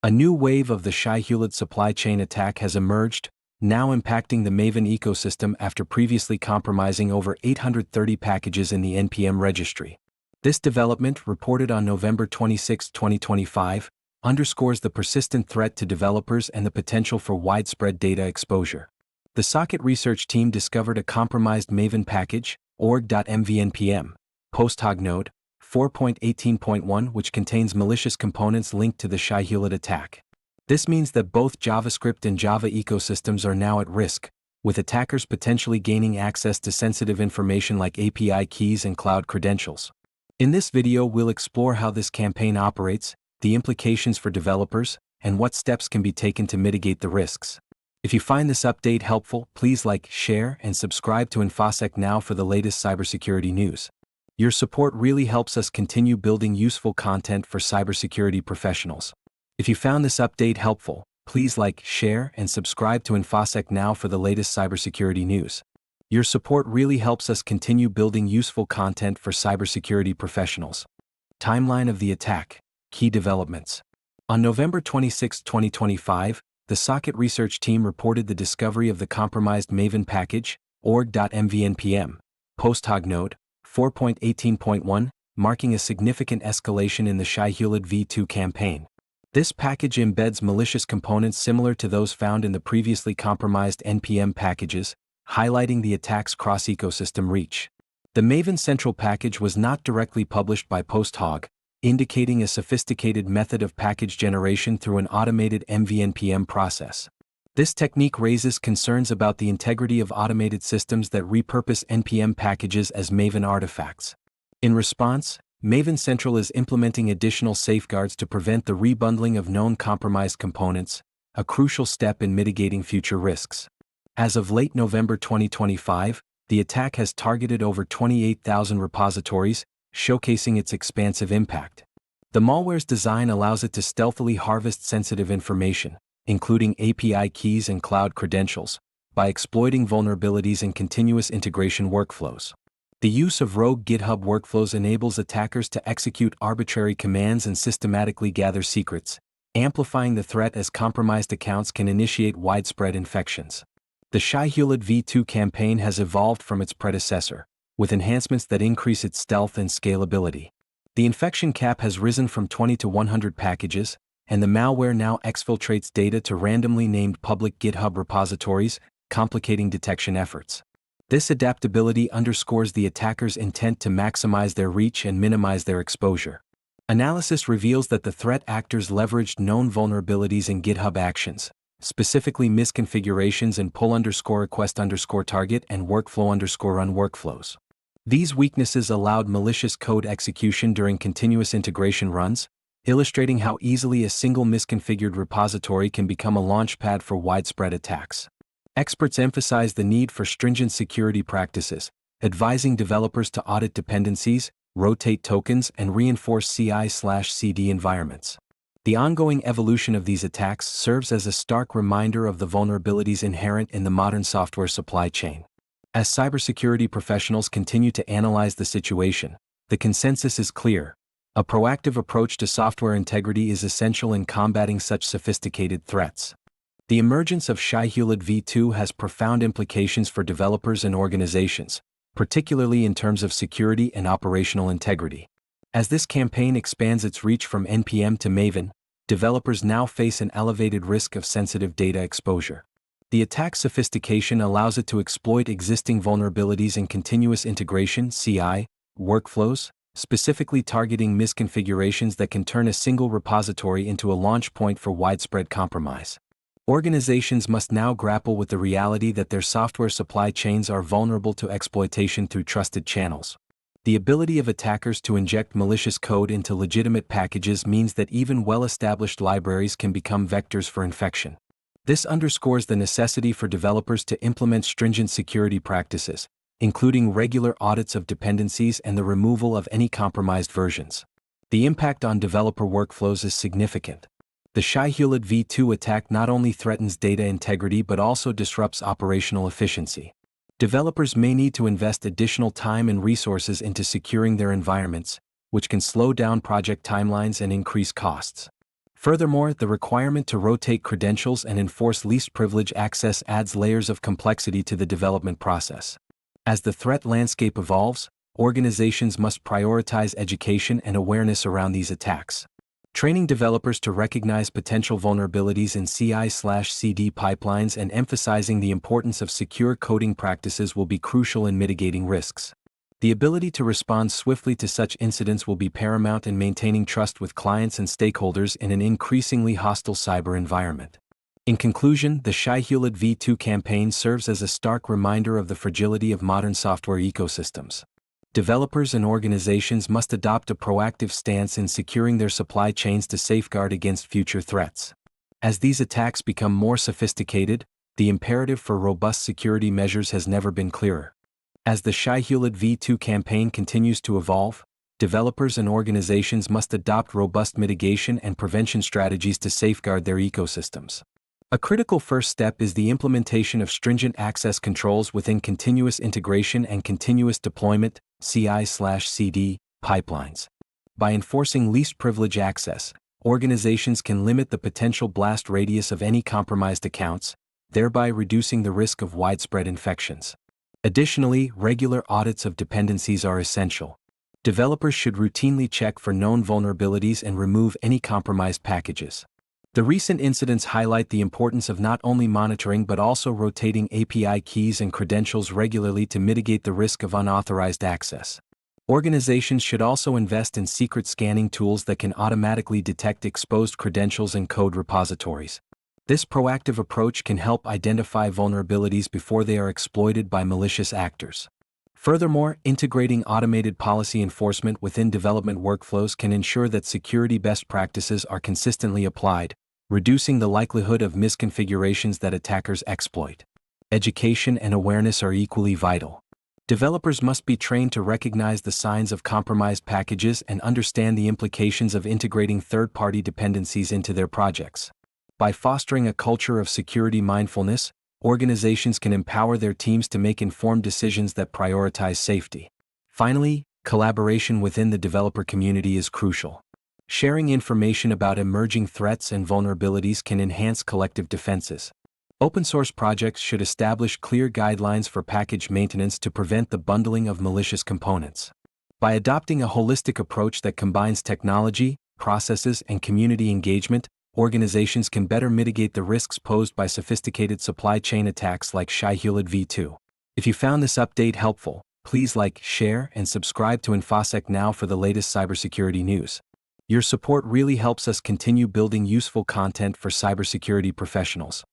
A new wave of the Shai-Hulud supply chain attack has emerged, now impacting the Maven ecosystem after previously compromising over 830 packages in the NPM registry. This development, reported on November 26, 2025, underscores the persistent threat to developers and the potential for widespread data exposure. The Socket research team discovered a compromised Maven package, org.mvnpm, post-hog node 4.18.1, which contains malicious components linked to the Shai-Hulud attack. This means that both JavaScript and Java ecosystems are now at risk, with attackers potentially gaining access to sensitive information like API keys and cloud credentials. In this video, we'll explore how this campaign operates, the implications for developers, and what steps can be taken to mitigate the risks. If you find this update helpful, please like, share, and subscribe to InfoSec Now for the latest cybersecurity news. Your support really helps us continue building useful content for cybersecurity professionals. If you found this update helpful, please like, share, and subscribe to InfoSec Now for the latest cybersecurity news. Your support really helps us continue building useful content for cybersecurity professionals. Timeline of the attack. Key developments. On November 26, 2025, the Socket research team reported the discovery of the compromised Maven package, org.mvnpm, post-hog node 4.18.1, marking a significant escalation in the Shai-Hulud v2 campaign. This package embeds malicious components similar to those found in the previously compromised NPM packages, highlighting the attack's cross-ecosystem reach. The Maven Central package was not directly published by post-hog, indicating a sophisticated method of package generation through an automated MVNPM process. This technique raises concerns about the integrity of automated systems that repurpose NPM packages as Maven artifacts. In response, Maven Central is implementing additional safeguards to prevent the rebundling of known compromised components, a crucial step in mitigating future risks. As of late November 2025, the attack has targeted over 28,000 repositories, showcasing its expansive impact. The malware's design allows it to stealthily harvest sensitive information, including API keys and cloud credentials, by exploiting vulnerabilities in continuous integration workflows. The use of rogue GitHub workflows enables attackers to execute arbitrary commands and systematically gather secrets, amplifying the threat as compromised accounts can initiate widespread infections. The Shai-Hulud v2 campaign has evolved from its predecessor, with enhancements that increase its stealth and scalability. The infection cap has risen from 20 to 100 packages, and the malware now exfiltrates data to randomly named public GitHub repositories, complicating detection efforts. This adaptability underscores the attacker's intent to maximize their reach and minimize their exposure. Analysis reveals that the threat actors leveraged known vulnerabilities in GitHub Actions, specifically misconfigurations in pull_request_target and workflow_run workflows. These weaknesses allowed malicious code execution during continuous integration runs, illustrating how easily a single misconfigured repository can become a launchpad for widespread attacks. Experts emphasize the need for stringent security practices, advising developers to audit dependencies, rotate tokens, and reinforce CI/CD environments. The ongoing evolution of these attacks serves as a stark reminder of the vulnerabilities inherent in the modern software supply chain. As cybersecurity professionals continue to analyze the situation, the consensus is clear. A proactive approach to software integrity is essential in combating such sophisticated threats. The emergence of Shai-Hulud v2 has profound implications for developers and organizations, particularly in terms of security and operational integrity. As this campaign expands its reach from NPM to Maven, developers now face an elevated risk of sensitive data exposure. The attack's sophistication allows it to exploit existing vulnerabilities in continuous integration (CI) workflows, specifically targeting misconfigurations that can turn a single repository into a launch point for widespread compromise. Organizations must now grapple with the reality that their software supply chains are vulnerable to exploitation through trusted channels. The ability of attackers to inject malicious code into legitimate packages means that even well-established libraries can become vectors for infection. This underscores the necessity for developers to implement stringent security practices, including regular audits of dependencies and the removal of any compromised versions. The impact on developer workflows is significant. The Shai-Hulud v2 attack not only threatens data integrity but also disrupts operational efficiency. Developers may need to invest additional time and resources into securing their environments, which can slow down project timelines and increase costs. Furthermore, the requirement to rotate credentials and enforce least privilege access adds layers of complexity to the development process. As the threat landscape evolves, organizations must prioritize education and awareness around these attacks. Training developers to recognize potential vulnerabilities in CI/CD pipelines and emphasizing the importance of secure coding practices will be crucial in mitigating risks. The ability to respond swiftly to such incidents will be paramount in maintaining trust with clients and stakeholders in an increasingly hostile cyber environment. In conclusion, the Shai-Hulud V2 campaign serves as a stark reminder of the fragility of modern software ecosystems. Developers and organizations must adopt a proactive stance in securing their supply chains to safeguard against future threats. As these attacks become more sophisticated, the imperative for robust security measures has never been clearer. As the Shai-Hulud V2 campaign continues to evolve, developers and organizations must adopt robust mitigation and prevention strategies to safeguard their ecosystems. A critical first step is the implementation of stringent access controls within continuous integration and continuous deployment (CI/CD) pipelines. By enforcing least privilege access, organizations can limit the potential blast radius of any compromised accounts, thereby reducing the risk of widespread infections. Additionally, regular audits of dependencies are essential. Developers should routinely check for known vulnerabilities and remove any compromised packages. The recent incidents highlight the importance of not only monitoring but also rotating API keys and credentials regularly to mitigate the risk of unauthorized access. Organizations should also invest in secret scanning tools that can automatically detect exposed credentials and code repositories. This proactive approach can help identify vulnerabilities before they are exploited by malicious actors. Furthermore, integrating automated policy enforcement within development workflows can ensure that security best practices are consistently applied, reducing the likelihood of misconfigurations that attackers exploit. Education and awareness are equally vital. Developers must be trained to recognize the signs of compromised packages and understand the implications of integrating third-party dependencies into their projects. By fostering a culture of security mindfulness, organizations can empower their teams to make informed decisions that prioritize safety. Finally, collaboration within the developer community is crucial. Sharing information about emerging threats and vulnerabilities can enhance collective defenses. Open-source projects should establish clear guidelines for package maintenance to prevent the bundling of malicious components. By adopting a holistic approach that combines technology, processes, and community engagement, organizations can better mitigate the risks posed by sophisticated supply chain attacks like Shai-Hulud V2. If you found this update helpful, please like, share, and subscribe to InfoSec Now for the latest cybersecurity news. Your support really helps us continue building useful content for cybersecurity professionals.